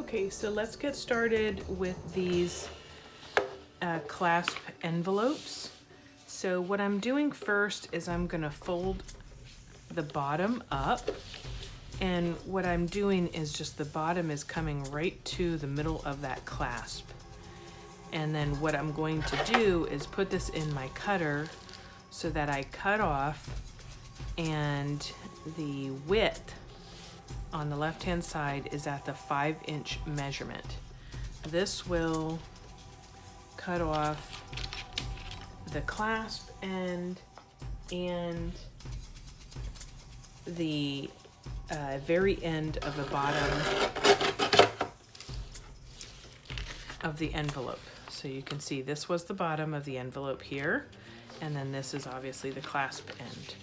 Okay, so let's get started with these clasp envelopes. So what I'm doing first is I'm gonna fold the bottom up, and what I'm doing is just the bottom is coming right to the middle of that clasp. And then what I'm going to do is put this in my cutter so that I cut off, and the width on the left-hand side is at the 5-inch measurement. This will cut off the clasp end and the very end of the bottom of the envelope. So you can see this was the bottom of the envelope here, and then this is obviously the clasp end.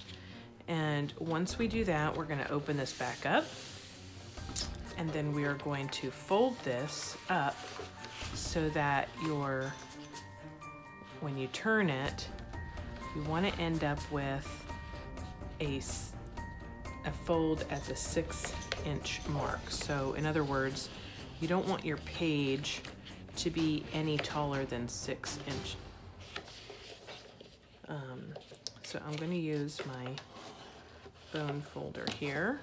And once we do that, we're going to open this back up, and then we are going to fold this up so that when you turn it, you want to end up with a fold at the 6-inch mark. So in other words, you don't want your page to be any taller than 6 inches. So I'm going to use my bone folder here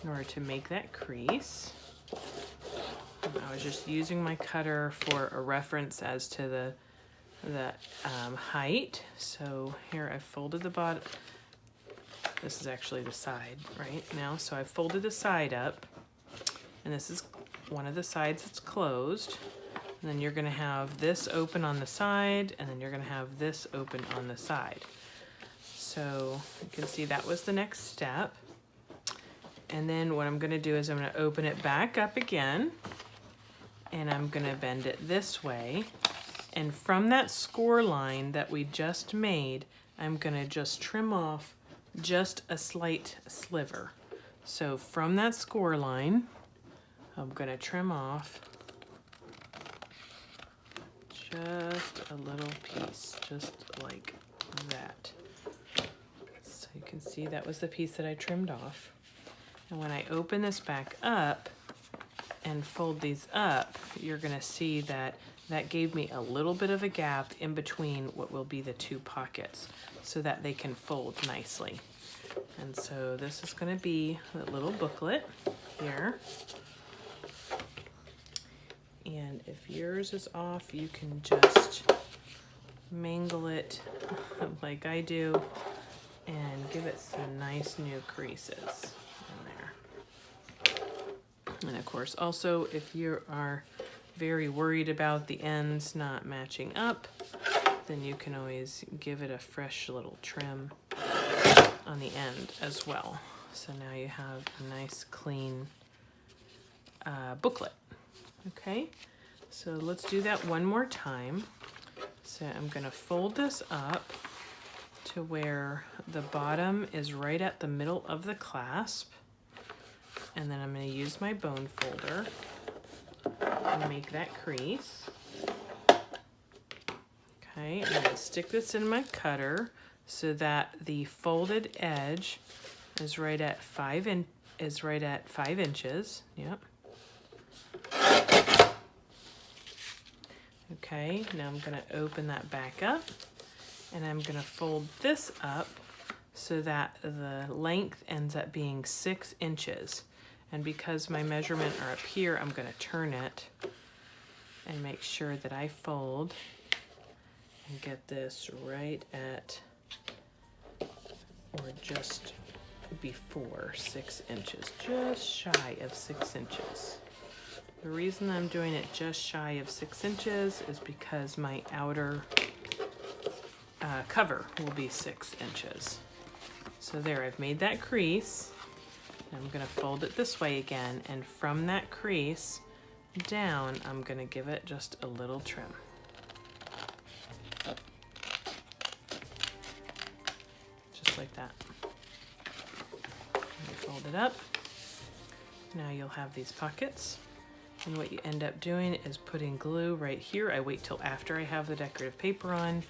in order to make that crease. I was just using my cutter for a reference as to the height. So here I've folded the bottom. This is actually the side right now. So I folded the side up, and this is one of the sides that's closed. And then you're gonna have this open on the side, and then you're gonna have this open on the side. So you can see that was the next step. And then what I'm gonna do is I'm gonna open it back up again, and I'm gonna bend it this way. And from that score line that we just made, I'm gonna just trim off just a slight sliver. So from that score line, I'm gonna trim off just a little piece, just like that. So you can see that was the piece that I trimmed off. And when I open this back up and fold these up, you're gonna see that that gave me a little bit of a gap in between what will be the two pockets so that they can fold nicely. And so this is gonna be a little booklet here. And if yours is off, you can just mangle it like I do and give it some nice new creases in there. And of course, also, if you are very worried about the ends not matching up, then you can always give it a fresh little trim on the end as well. So now you have a nice clean booklet. Okay, so let's do that one more time. So I'm gonna fold this up to where the bottom is right at the middle of the clasp. And then I'm gonna use my bone folder and make that crease. Okay, I'm gonna stick this in my cutter so that the folded edge is right at 5 inches. Yep. Okay, now I'm gonna open that back up, and I'm gonna fold this up so that the length ends up being 6 inches. And because my measurement are up here, I'm gonna turn it and make sure that I fold and get this right at, or just before 6 inches, just shy of 6 inches. The reason I'm doing it just shy of 6 inches is because my outer cover will be 6 inches. So there, I've made that crease. I'm gonna fold it this way again, and from that crease down, I'm gonna give it just a little trim. Just like that. And fold it up. Now you'll have these pockets. And what you end up doing is putting glue right here. I wait till after I have the decorative paper on,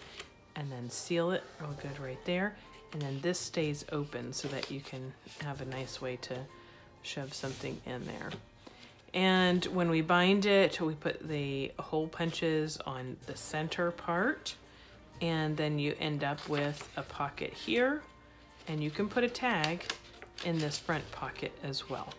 and then seal it real good right there. And then this stays open so that you can have a nice way to shove something in there. And when we bind it, we put the hole punches on the center part, and then you end up with a pocket here, and you can put a tag in this front pocket as well.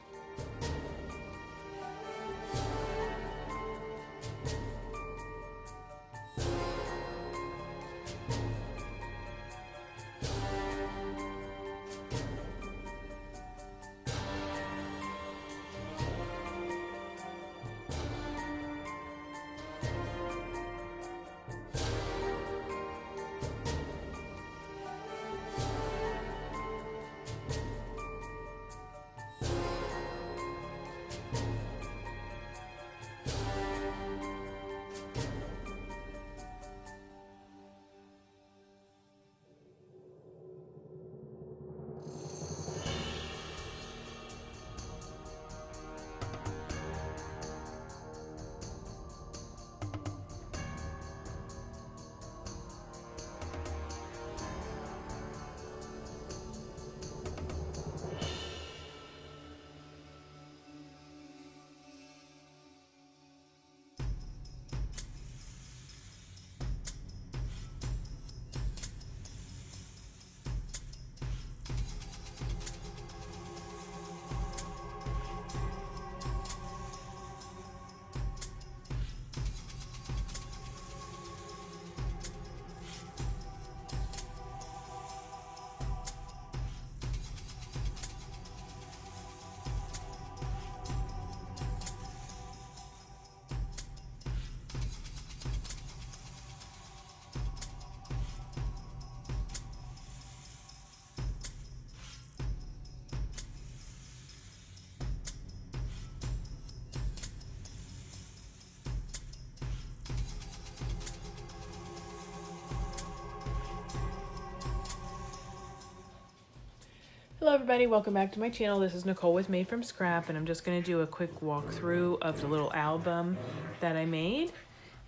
Hello everybody, welcome back to my channel. This is Nicole with Made from Scrap, and I'm just going to do a quick walkthrough of the little album that I made.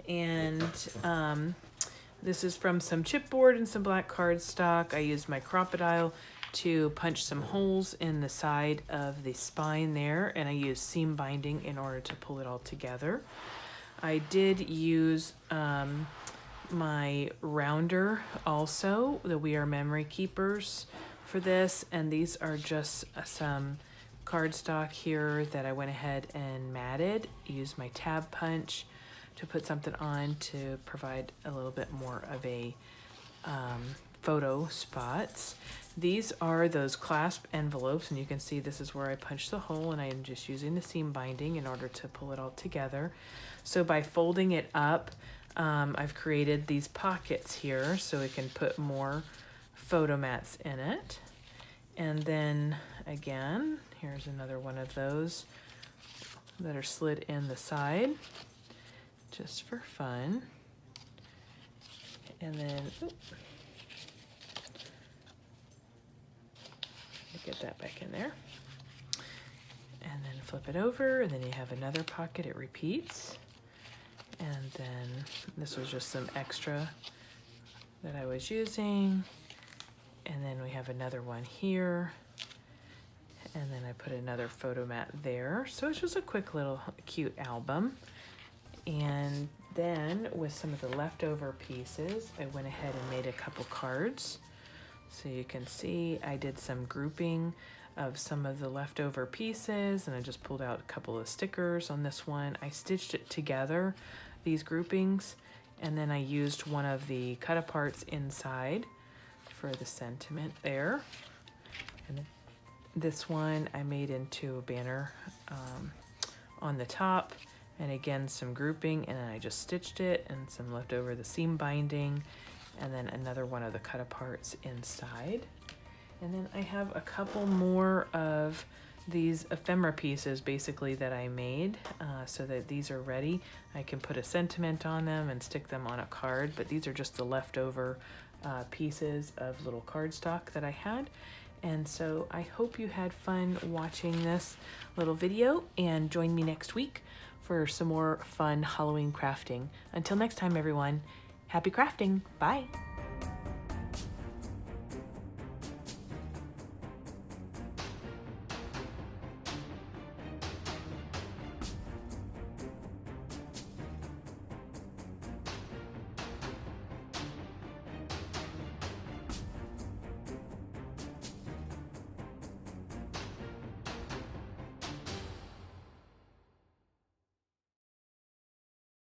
And this is from some chipboard and some black cardstock. I used my crocodile to punch some holes in the side of the spine there, and I used seam binding in order to pull it all together. I did use my rounder also, the We Are Memory Keepers, for this, and these are just some cardstock here that I went ahead and matted. Used my tab punch to put something on to provide a little bit more of a photo spots. These are those clasp envelopes, and you can see this is where I punched the hole, and I am just using the seam binding in order to pull it all together. So by folding it up, I've created these pockets here so we can put more photo mats in it. And then again, here's another one of those that are slid in the side just for fun. And then get that back in there, and then flip it over, and then you have another pocket. It repeats. And then this was just some extra that I was using. And then we have another one here. And then I put another photo mat there. So it's just a quick little cute album. And then with some of the leftover pieces, I went ahead and made a couple cards. So you can see I did some grouping of some of the leftover pieces, and I just pulled out a couple of stickers on this one. I stitched it together, these groupings, and then I used one of the cut aparts inside for the sentiment there. And then this one I made into a banner on the top, and again some grouping, and then I just stitched it, and some left over the seam binding, and then another one of the cut aparts inside. And then I have a couple more of these ephemera pieces basically that I made so that these are ready. I can put a sentiment on them and stick them on a card, but these are just the leftover pieces of little cardstock that I had. And so I hope you had fun watching this little video, and join me next week for some more fun Halloween crafting. Until next time, everyone, happy crafting. Bye.